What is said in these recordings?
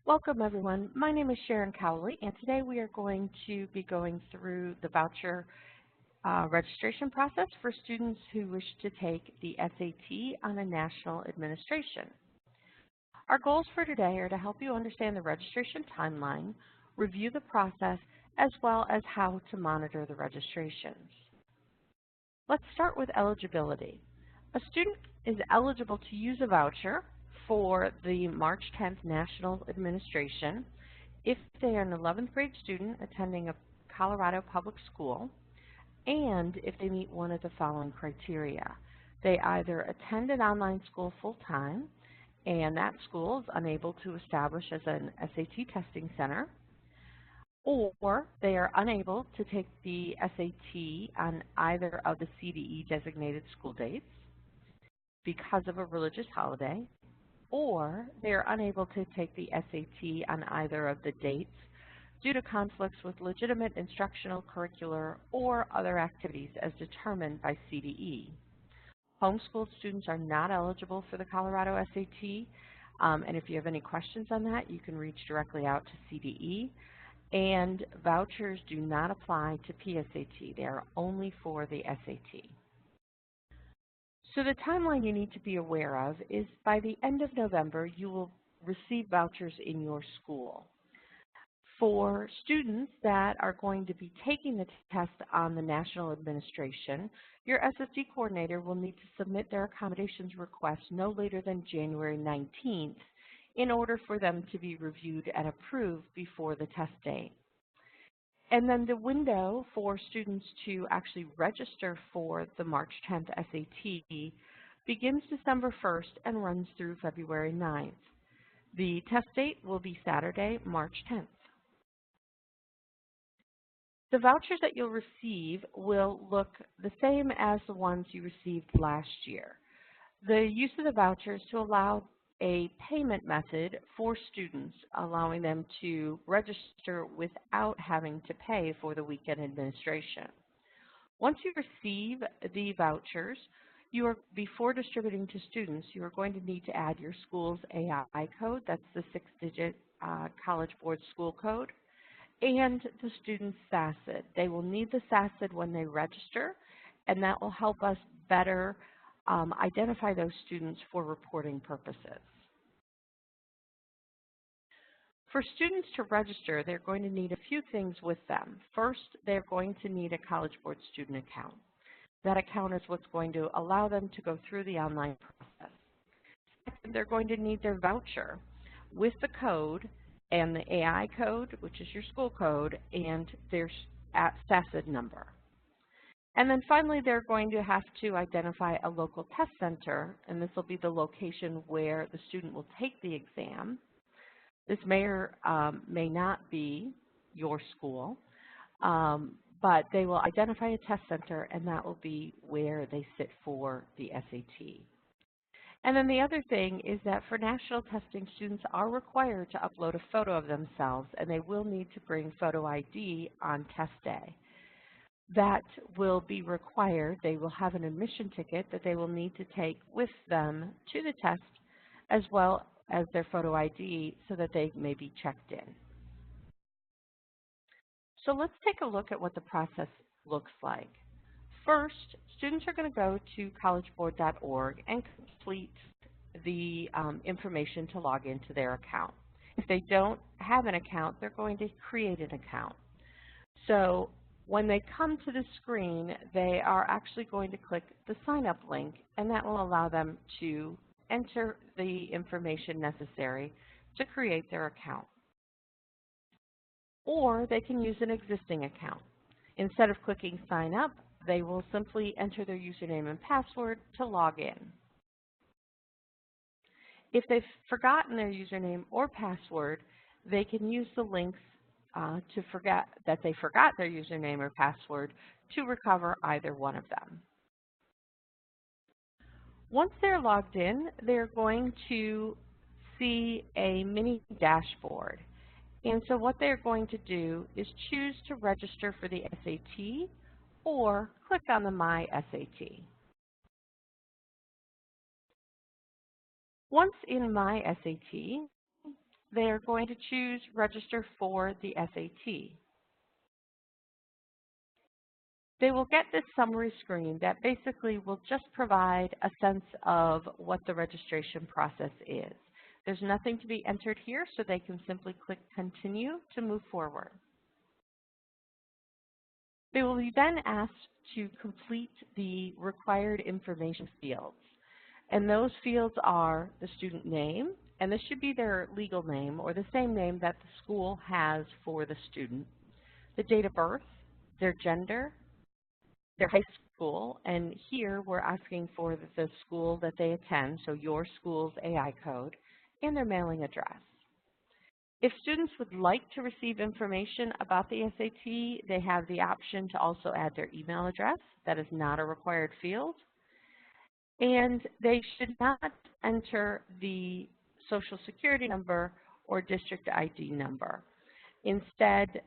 Welcome everyone. My name is Sharon Cowley and today we are going to be going through the voucher registration process for students who wish to take the SAT on a national administration. Our goals for today are to help you understand the registration timeline, review the process, as well as how to monitor the registrations. Let's start with eligibility. A student is eligible to use a voucher for the March 10th National Administration if they are an 11th grade student attending a Colorado public school and if they meet one of the following criteria. They either attend an online school full-time and that school is unable to establish as an SAT testing center, or they are unable to take the SAT on either of the CDE designated school dates because of a religious holiday, or they are unable to take the SAT on either of the dates due to conflicts with legitimate instructional, curricular, or other activities as determined by CDE. Homeschooled students are not eligible for the Colorado SAT, and if you have any questions on that, you can reach directly out to CDE. And vouchers do not apply to PSAT. They are only for the SAT. So the timeline you need to be aware of is by the end of November, you will receive vouchers in your school. For students that are going to be taking the test on the national administration, your SSD coordinator will need to submit their accommodations request no later than January 19th in order for them to be reviewed and approved before the test date. And then the window for students to actually register for the March 10th SAT begins December 1st and runs through February 9th. The test date will be Saturday, March 10th. The vouchers that you'll receive will look the same as the ones you received last year. The use of the vouchers to allow a payment method for students, allowing them to register without having to pay for the weekend administration. Once you receive the vouchers, before distributing to students, you are going to need to add your school's AI code, that's the 6-digit College Board school code, and the student's SACID. They will need the SACID when they register, and that will help us better identify those students for reporting purposes. For students to register, they're going to need a few things with them. First, they're going to need a College Board student account. That account is what's going to allow them to go through the online process. Second, they're going to need their voucher with the code and the AI code, which is your school code, and their SACID number. And then finally, they're going to have to identify a local test center, and this will be the location where the student will take the exam. This may or may not be your school, but they will identify a test center, and that will be where they sit for the SAT. And then the other thing is that for national testing, students are required to upload a photo of themselves, and they will need to bring photo ID on test day. That will be required. They will have an admission ticket that they will need to take with them to the test, as well as their photo ID so that they may be checked in. So let's take a look at what the process looks like. First, students are going to go to collegeboard.org and complete the information to log into their account. If they don't have an account, they're going to create an account. So when they come to the screen, they are actually going to click the sign up link, and that will allow them to enter the information necessary to create their account. Or they can use an existing account. Instead of clicking sign up, they will simply enter their username and password to log in. If they've forgotten their username or password, they can use the links to forget that they forgot their username or password to recover either one of them. Once they're logged in, they're going to see a mini dashboard. And so what they're going to do is choose to register for the SAT or click on the My SAT. Once in My SAT, they are going to choose Register for the SAT. They will get this summary screen that basically will just provide a sense of what the registration process is. There's nothing to be entered here, so they can simply click Continue to move forward. They will be then asked to complete the required information fields. And those fields are the student name, and this should be their legal name or the same name that the school has for the student, the date of birth, their gender, their high school, and here we're asking for the school that they attend, so your school's AI code, and their mailing address. If students would like to receive information about the SAT, they have the option to also add their email address. That is not a required field. And they should not enter the Social Security number or district ID number. Instead,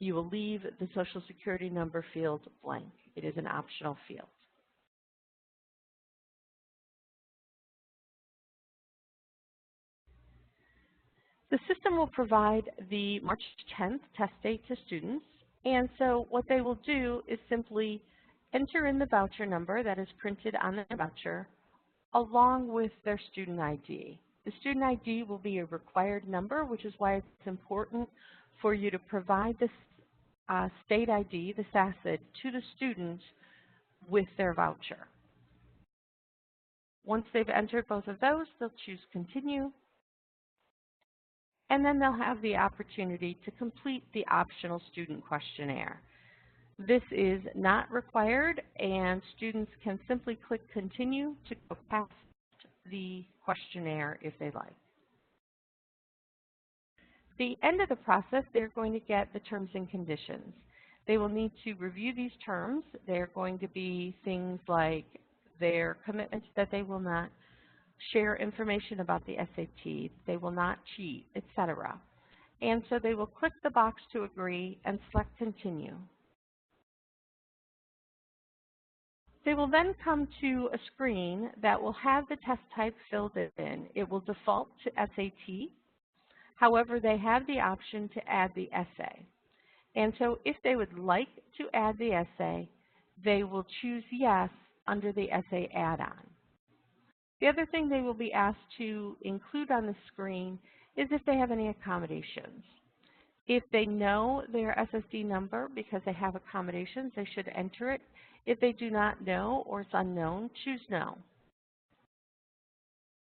you will leave the Social Security number field blank. It is an optional field. The system will provide the March 10th test date to students, and so what they will do is simply enter in the voucher number that is printed on the voucher along with their student ID. The student ID will be a required number, which is why it's important for you to provide the state ID, the SACID, to the student with their voucher. Once they've entered both of those, they'll choose Continue, and then they'll have the opportunity to complete the optional student questionnaire. This is not required, and students can simply click Continue to go past the questionnaire if they like. At the end of the process, they're going to get the terms and conditions. They will need to review these terms. They're going to be things like their commitment that they will not share information about the SAT, they will not cheat, etc. And so they will click the box to agree and select Continue. They will then come to a screen that will have the test type filled in. It will default to SAT. However, they have the option to add the essay. And so if they would like to add the essay, they will choose Yes under the essay add-on. The other thing they will be asked to include on the screen is if they have any accommodations. If they know their SSD number because they have accommodations, they should enter it. If they do not know or it's unknown, choose No.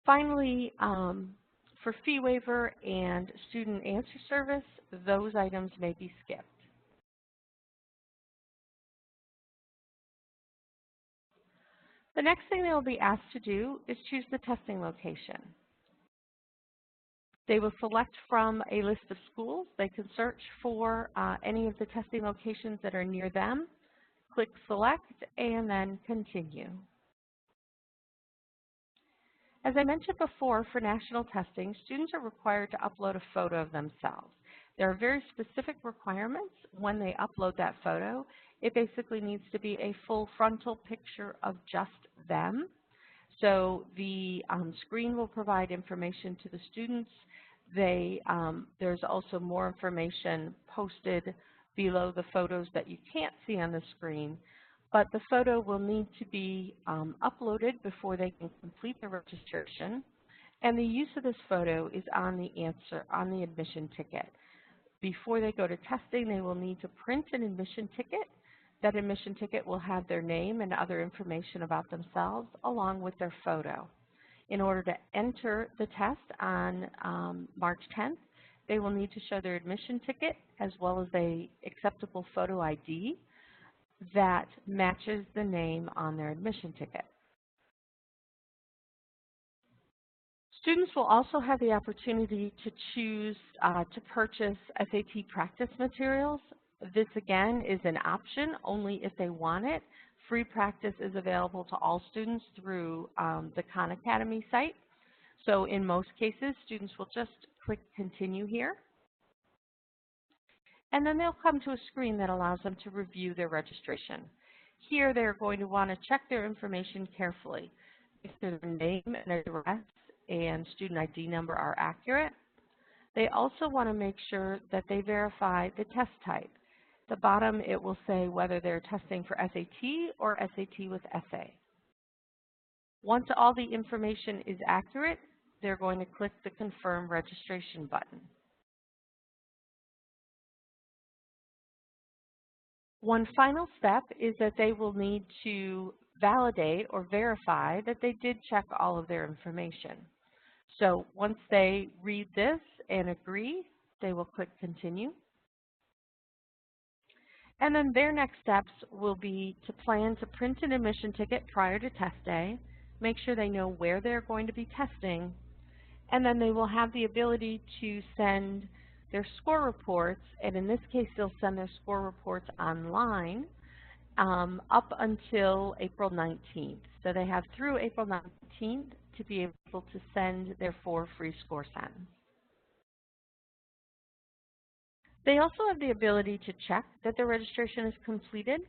Finally, for fee waiver and student answer service, those items may be skipped. The next thing they will be asked to do is choose the testing location. They will select from a list of schools. They can search for any of the testing locations that are near them, click Select, and then Continue. As I mentioned before, for national testing, students are required to upload a photo of themselves. There are very specific requirements when they upload that photo. It basically needs to be a full frontal picture of just them. So the screen will provide information to the students. There's also more information posted below the photos that you can't see on the screen, but the photo will need to be uploaded before they can complete the registration. And the use of this photo is on the admission ticket. Before they go to testing, they will need to print an admission ticket. That admission ticket will have their name and other information about themselves along with their photo. In order to enter the test on March 10th, they will need to show their admission ticket as well as an acceptable photo ID that matches the name on their admission ticket. Students will also have the opportunity to choose to purchase SAT practice materials. This again is an option only if they want it. Free practice is available to all students through the Khan Academy site. So in most cases, students will just click Continue here. And then they'll come to a screen that allows them to review their registration. Here they're going to want to check their information carefully. Their name and address and student ID number are accurate. They also want to make sure that they verify the test type. At the bottom, it will say whether they're testing for SAT or SAT with essay. Once all the information is accurate, they're going to click the Confirm Registration button. One final step is that they will need to validate or verify that they did check all of their information. So once they read this and agree, they will click Continue. And then their next steps will be to plan to print an admission ticket prior to test day, make sure they know where they're going to be testing, and then they will have the ability to send their score reports, and in this case they'll send their score reports online up until April 19th. So they have through April 19th to be able to send their 4 free score sends. They also have the ability to check that their registration is completed.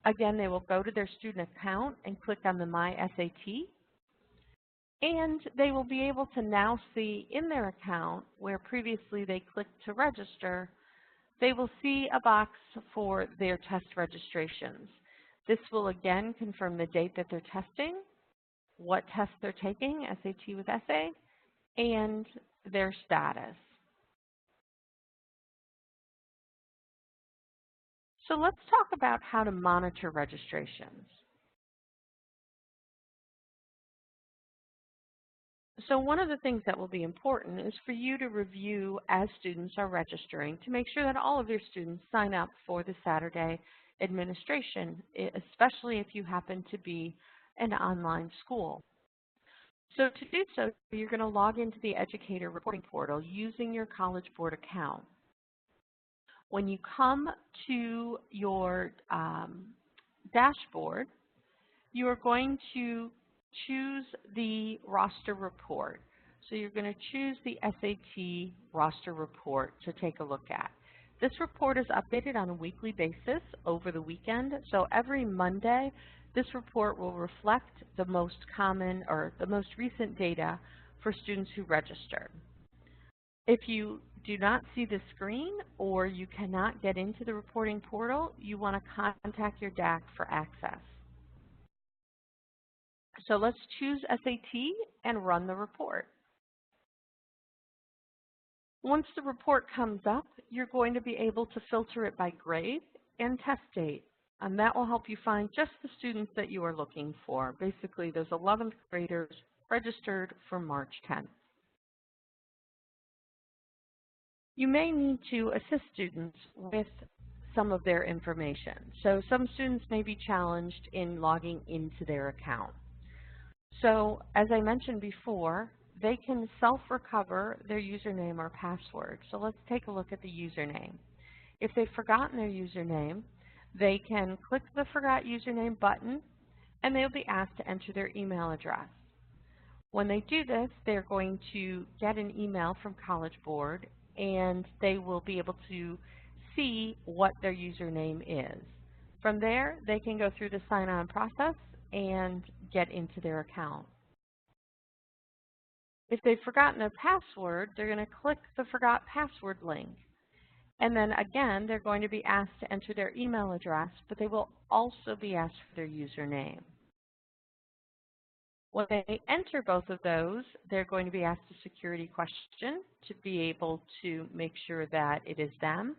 Again, they will go to their student account and click on the My SAT, and they will be able to now see in their account where previously they clicked to register, they will see a box for their test registrations. This will again confirm the date that they're testing, what tests they're taking, SAT with essay, and their status. So let's talk about how to monitor registrations. So one of the things that will be important is for you to review as students are registering to make sure that all of your students sign up for the Saturday administration, especially if you happen to be an online school. So to do so, you're going to log into the Educator Reporting Portal using your College Board account. When you come to your dashboard, you are going to choose the roster report. So you're going to choose the SAT roster report to take a look at. This report is updated on a weekly basis over the weekend. So every Monday, this report will reflect the most common or the most recent data for students who registered. If you do not see the screen or you cannot get into the reporting portal, you want to contact your DAC for access. So let's choose SAT and run the report. Once the report comes up, you're going to be able to filter it by grade and test date. And that will help you find just the students that you are looking for. Basically, those 11th graders registered for March 10th. You may need to assist students with some of their information. So some students may be challenged in logging into their account. So as I mentioned before, they can self-recover their username or password. So let's take a look at the username. If they've forgotten their username, they can click the Forgot Username button, and they'll be asked to enter their email address. When they do this, they're going to get an email from College Board, and they will be able to see what their username is. From there, they can go through the sign-on process and get into their account. If they've forgotten their password, they're going to click the Forgot Password link. And then again, they're going to be asked to enter their email address, but they will also be asked for their username. When they enter both of those, they're going to be asked a security question to be able to make sure that it is them.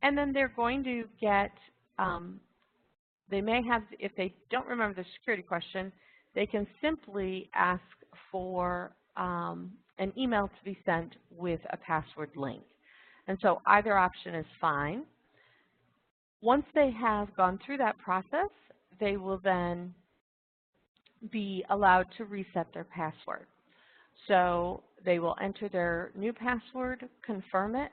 And then they're going to get, they may have, if they don't remember the security question, they can simply ask for an email to be sent with a password link. And so either option is fine. Once they have gone through that process, they will then be allowed to reset their password. So they will enter their new password, confirm it,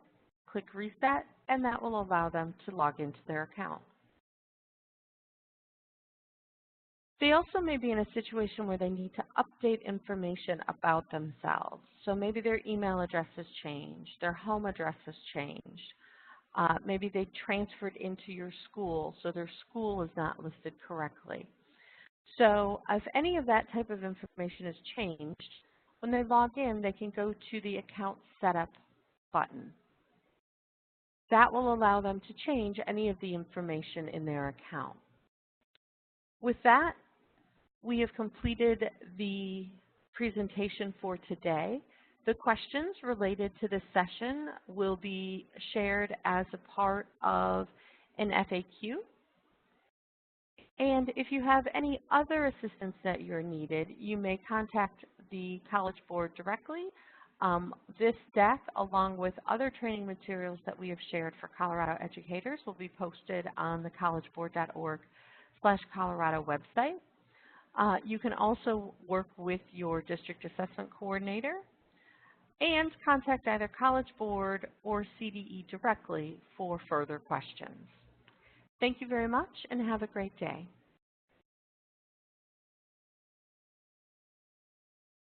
click reset, and that will allow them to log into their account. They also may be in a situation where they need to update information about themselves. So maybe their email address has changed, their home address has changed. Maybe they transferred into your school, so their school is not listed correctly. So if any of that type of information has changed, When they log in, they can go to the Account Setup button. That will allow them to change any of the information in their account. With that, we have completed the presentation for today. The questions related to this session will be shared as a part of an FAQ. And if you have any other assistance that you're needed, you may contact the College Board directly. This deck, along with other training materials that we have shared for Colorado educators, will be posted on the collegeboard.org/Colorado website. You can also work with your district assessment coordinator and contact either College Board or CDE directly for further questions. Thank you very much and have a great day.